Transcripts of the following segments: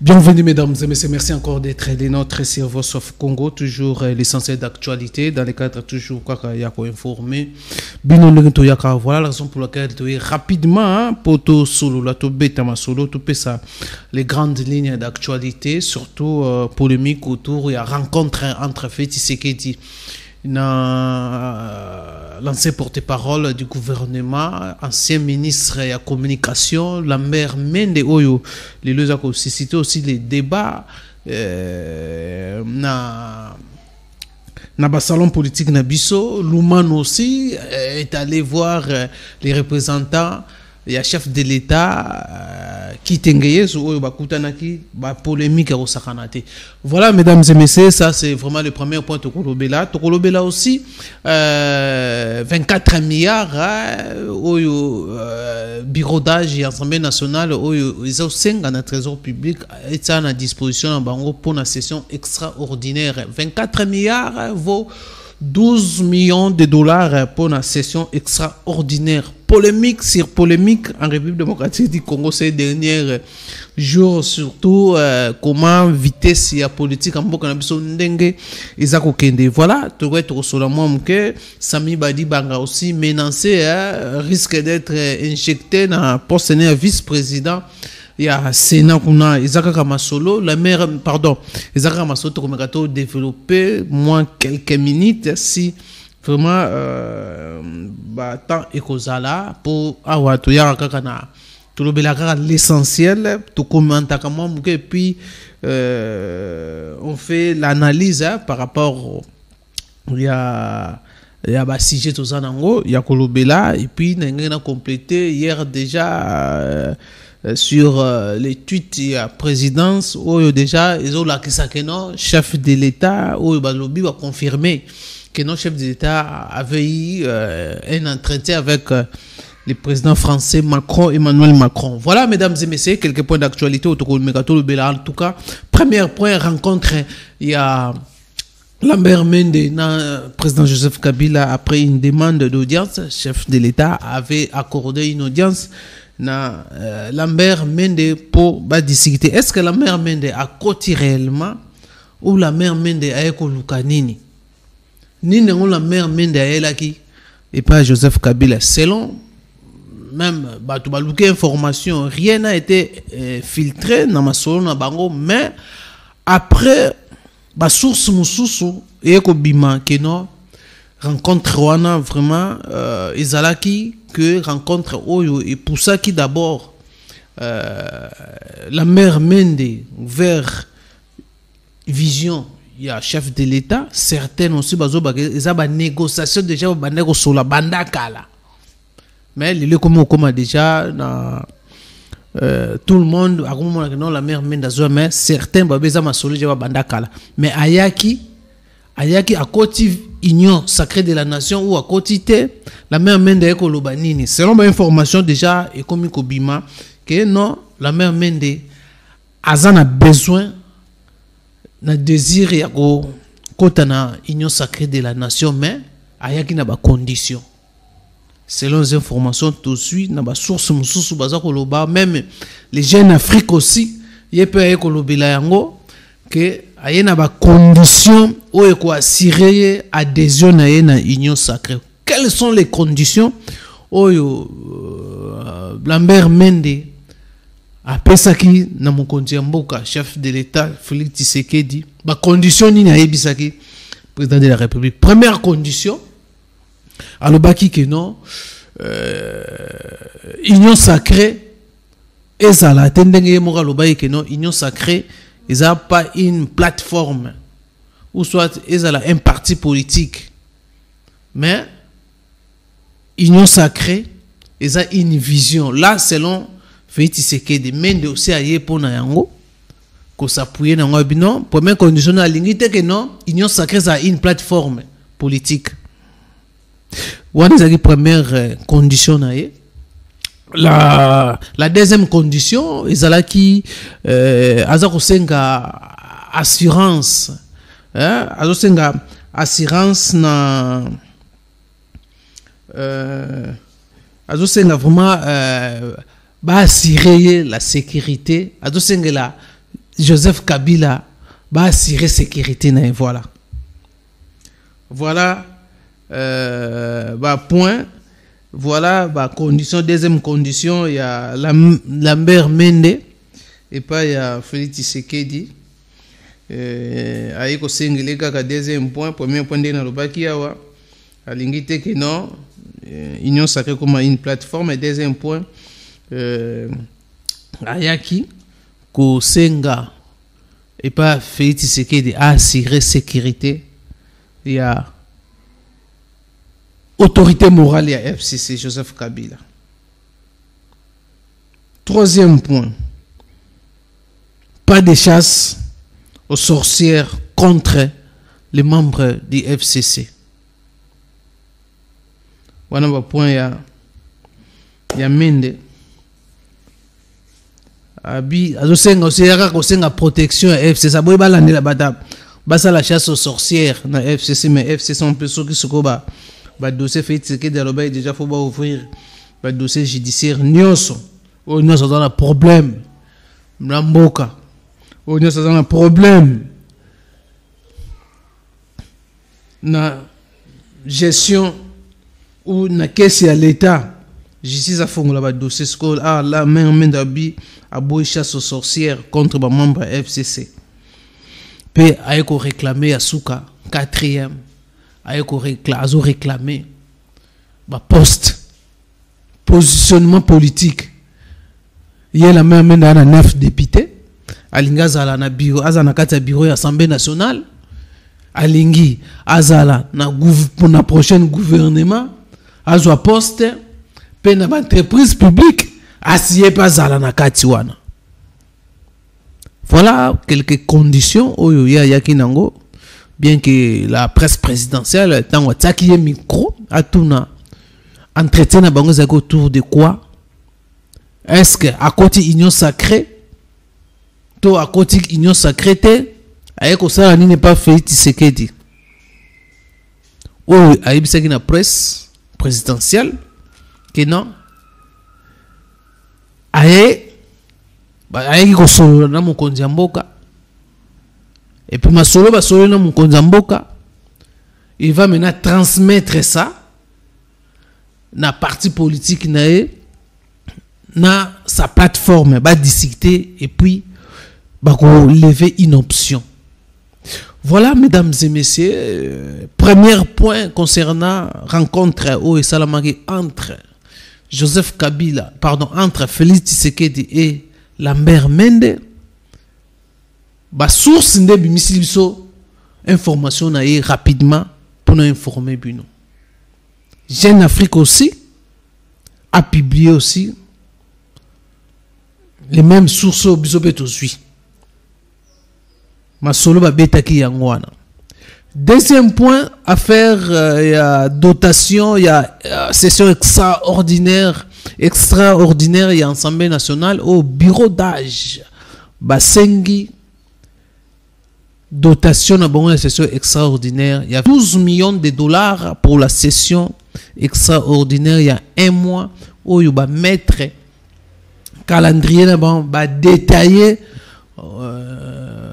Bienvenue mesdames et messieurs, merci encore d'être les nôtres sur Voice of Congo, toujours l'essentiel d'actualité, dans le cadre toujours quoi qu'il y a informé. Voilà la raison pour laquelle tu es rapidement pour tout solo, la tout bêta ma solo, tout ça, les grandes lignes d'actualité, surtout polémique autour, il y a rencontre entre Félix Tshisekedi, l'ancien porte-parole du gouvernement, ancien ministre de la communication, Lambert Mende Oyo, les deux ont suscité aussi les débats na salon politique Nabiso. Louman aussi est allé voir les représentants. Il y a chef de l'État qui t'engage sur la polémique au Sakanate. Voilà, mesdames et messieurs, ça c'est vraiment le premier point de Tokolobela. Tokolobela aussi, 24 milliards au bureau-d'âge et Assemblée nationale, ils ont 5 dans le trésor public et ça à disposition pour une session extraordinaire. 24 milliards vaut 12 millions de dollars pour une session extraordinaire. Polémique sur polémique en République démocratique du Congo ces derniers jours, surtout comment vitesse la politique en Boka Nabiso Ndenge Isako Kende. Voilà, tu vois, tu reçois que Sami Badi Banga aussi menacé, risque d'être injecté dans le poste de vice-président. Il y a Sénat kuna Isaka Kamasolo, la mère, pardon, Isaka Kamasolo, tu as développé moins quelques minutes si vraiment temps ekozala pour avoir tout ya kakana tout le belaka l'essentiel tout commenter comment et puis on fait l'analyse par rapport il y a sujet tout ça nango il y a kolobela et puis n'engena complété hier déjà sur les tweets il y a présidence où déjà ils ont la kisakeno chef de l'État où balobi va confirmer que notre chef d'État avait eu un entretien avec le président français Emmanuel Macron. Voilà, mesdames et messieurs, quelques points d'actualité au Tokolomekato Bela. En tout cas, premier point, rencontre, il y a Lambert Mende, président Joseph Kabila, après une demande d'audience, chef de l'État avait accordé une audience na Lambert Mende pour discuter. Est-ce que Lambert Mende a côté réellement ou Lambert Mende a écolukanini? Ni la mère Mende qui et pas Joseph Kabila. Selon même information, rien n'a été filtré dans ma solo bango, mais après source mususu et ko bima que non rencontre wana vraiment ezalaki que rencontre oyo et pour ça qui d'abord la mère Mende vers vision. Il y a chef de l'État, certaines aussi, ils ont des négociations déjà, sur la bandakala. Mais les comme déjà, tout le monde, la mère Mendazo, mais certains, ils ont déjà bandakala. Mais Ayaki, à côté union sacrée de la nation ou à côté, la mère Mende est kolobanini. Selon ma information déjà, et comme Kobima, que non, la mère Mende a besoin na désir ya ko kotana union sacrée de la nation, mais ayaki na ba condition selon les informations tout suite na ba source mususu baza koloba même les jeunes Afrique aussi yepe ay kolobela yango que ayena ba condition o e ko assurer adhésion na ye na union sacrée. Quelles sont les conditions oyo Lambert Mende après ça qui na mokonzi mboka chef de l'État Félix Tshisekedi ba condition ni na yebisaki président de la République? Première condition alobaki que non union sacrée ezala tendenge mo alobaki que non union sacrée ezala pas une plateforme ou soit ezala un parti politique, mais union sacrée ezala une vision. Là selon Félix Tshisekedi Mende aussi aye pour na yango ko s'appuyer na ngo bino. Première condition na lingite que non union sacrée ça une plateforme politique. Wana c'est la première condition na ye. La deuxième condition ezala ki azako senga assurance azosenga assurance na azosenga vraiment assurer la sécurité, Joseph Kabila va assurer sécurité. Voilà. Voilà. Point. Voilà. Condition. Deuxième condition, il y a Lambert Mende. Et pas il y a Félix Tshisekedi. Aïko Sengile kaka deuxième point. Premier point de Nalobaki Awa. Alingite que non. Union sacrée comme une plateforme. Et deuxième point. Ayaki. Ko Senga. Et pas Félix Tshisekedi a assuré sécurité. Il y a autorité morale, il y a FCC, Joseph Kabila. Troisième point. Pas de chasse aux sorcières contre les membres du FCC. Voilà le point, il y a Mende. Abi, azosenga aussi yaka protection FCC. Ça boy balande la bata. Basa la chasse aux sorcières na FCC, mais FCC on peut ceux qui se koba. Ba dossier fait que de déjà faut ouvrir ba dossier judiciaire nyonso. O nyonso dans un problème. Mlamboka. O nyonso dans un problème. Na gestion ou na caisse à l'état. Justice a fongola ba dossier scolaire la main d'abi a boy chasse aux sorcières contre ba membre FCC. Pe aiko réclamer à Souka quatrième aiko réclamer ba poste positionnement politique. Il y a la même dans 9 députés alinga zala na bureau azana kati ya bureau ya Assemblée nationale alingi azala na prochaine gouvernement azwa poste pe na entreprise publique asiye pas zala na kati wana. Voilà quelques conditions où il y a Kinango, bien que la presse présidentielle, tant que y a micro, à tout na entretien à bango autour de quoi? Est-ce que à côté union sacrée, to à côté union sacrée, avec ça n'est pas fait Tshisekedi. Ou aïbisa na presse présidentielle, que non, aïe. Aïe ko solo na mukonzi mboka et puis ma solo ba solo na mukonzi mboka il va maintenant transmettre ça na parti politique na sa plateforme ba discuter et puis ba ko lever une option. Voilà mesdames et messieurs, premier point concernant rencontre au Salamagi entre Joseph Kabila entre Félix Tshisekedi et Lambert Mende, ba source de bimisiliso information na rapidement pour nous informer bino. Jeune Afrique aussi a publié aussi les mêmes sources au bisobet aussi. Ma solo ba beta ki yangwana. Deuxième point, affaire il y a dotation, il y a session extraordinaire, il y a Assemblée nationale au bureau d'âge. Basengi dotation na bon la session extraordinaire, il y a 12 millions de dollars pour la session extraordinaire, il y a un mois où il va mettre calendrier na bon ba détailler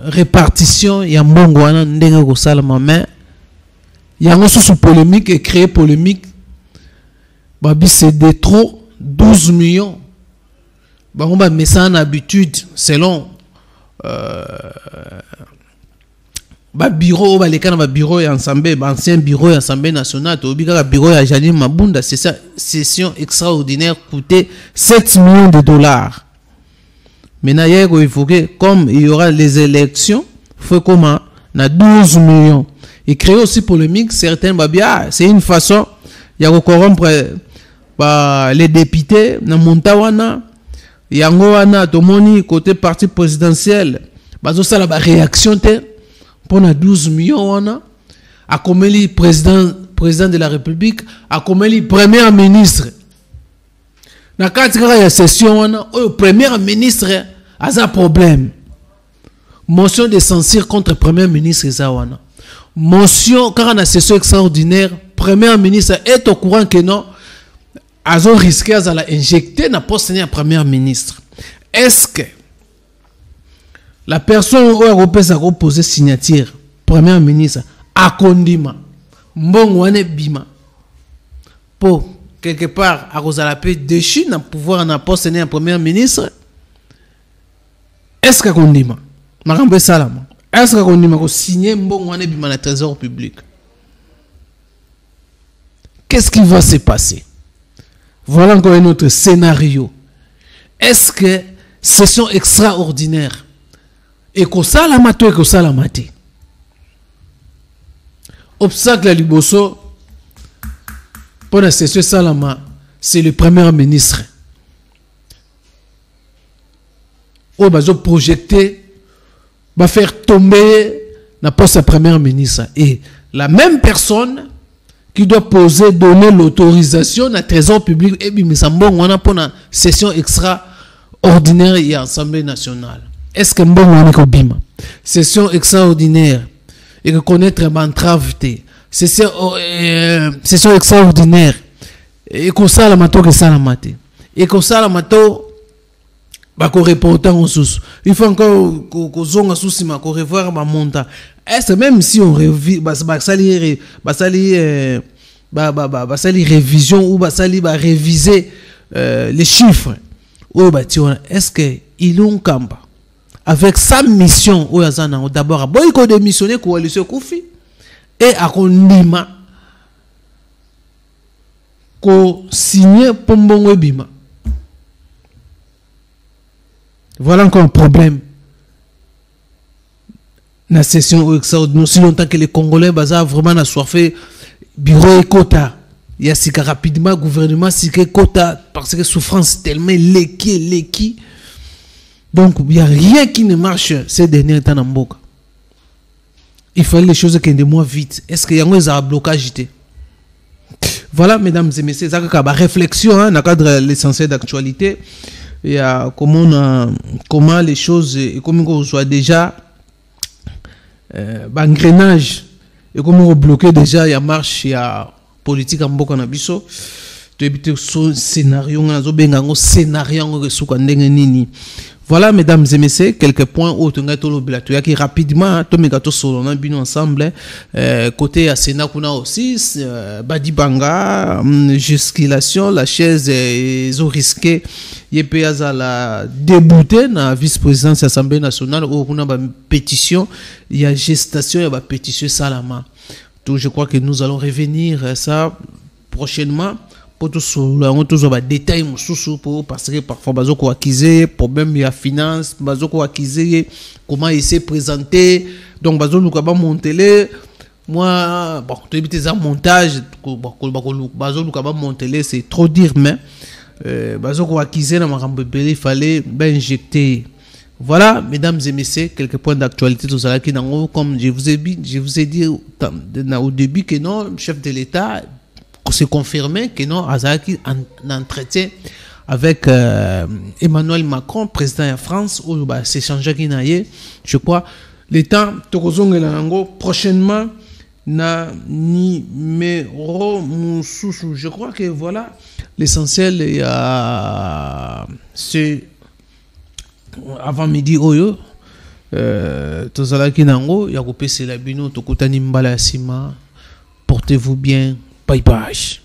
répartition il y a mbongo wana ndenge ko salama mais il y a sous polémique et créer polémique babi c'est de trop 12 millions ba on va mettre ça en habitude selon ba bureau ba lekana ba bureau ya ensemble ba ancien bureau ya Assemblée nationale to bika bureau ya Janine Mabunda c'est ça session extraordinaire coûtait 7 millions de dollars. Maintenant, il faut que, comme il y aura les élections, il faut comment on a 12 millions. Et créer aussi polémique, certains, c'est une façon, il y a corrompre les députés, na montawana, yangowana, tomoni, côté parti présidentiel, ça la réaction, pour na 12 millions, wana, à comme le président de la République, à comme le premier ministre. Na katika ya session wana o premier ministre a un problème. Motion de censure contre premier ministre Zawana. Motion car na session extraordinaire, premier ministre est au courant que non azo risqué à la injecter na poste na premier ministre. Est-ce que la personne où a posé signature, premier ministre, a condima. Bon, on est bima. Pour, quelque part, à cause de la paix déchu, n'a pouvoir en poste un premier ministre. Est-ce que condima? Marambe Salama. Est-ce que condima ko signer bon, on est bima le trésor public? Qu'est-ce qui va se passer? Voilà encore un autre scénario. Est-ce que session extraordinaire et que ça la mato et que ça la maté? Obstacle à Liboso pour la session Salama, c'est le premier ministre. On va projeter, va faire tomber la poste de premier ministre. Et la même personne qui doit poser, donner l'autorisation à trésor public et bien on a pour la session extraordinaire et Assemblée nationale. Est-ce que bon on est comme bima? Session extraordinaire et reconnaître l'entravité. Session extraordinaire et que ça la mato que ça la maté. Et que ça la mato bah qu'on reporter en sous. Il faut encore qu'on zonga sous si ma qu'on revoir ma monta. Est-ce même si on révise révision ou réviser les chiffres ou est-ce que il ont kamba avec sa mission ou d'abord boy ko démissionner coalition Koufi et à Kondima ko signer Pombongo Bima. Voilà encore un problème. La session extraordinaire, si longtemps que les Congolais ont vraiment assoiffé bureau et quota. Il y a si rapidement gouvernement si que quota parce que souffrance tellement l'équi. Donc il n'y a rien qui ne marche ces derniers temps en Mboka. Il fallait les choses qui de moins vite. Est-ce qu'il y a un blocage? Voilà, mesdames et messieurs, c'est une réflexion dans le cadre de l'essentiel d'actualité. Il y a comment les choses, et comment on soit déjà engrenage, et comment on bloquer déjà, il y a marche, il y a politique en Mboka Nabiso, tu éviter ce scénario, voilà, mesdames et messieurs, quelques points où tu as qui rapidement, tu as ensemble, côté à Sénat, aussi, Badibanga, jusqu'ilation, la chaise, ils ont risqué, il y a la débouter dans la vice-présidence de l'Assemblée nationale, où on a une pétition, il y a gestation, il y a une pétition Salama. Donc, je crois que nous allons revenir ça prochainement. Pour tout ça, détails parce que parfois bazo ko acquiser problème ya finance bazo ko acquiser comment il s'est présenté donc bazo lukaba monter moi bon tu éviter ça montage bazo lukaba monter c'est trop dire mais bazo ko acquiser na makambo il fallait injecter. Voilà, mesdames et messieurs, quelques points d'actualité tout ça qui comme je vous ai dit au début que non, chef de l'État c'est confirmé que non, Azaki en entretien avec Emmanuel Macron, président de France, où c'est changé qui n'a eu, je crois, l'État, prochainement, na numéro Moussoussou. Je crois que voilà, l'essentiel, c'est avant midi, Oyo, tout ça qui n'a eu, il y a coupé c'est la bino, tout le monde sima, portez-vous bien. Bye bye.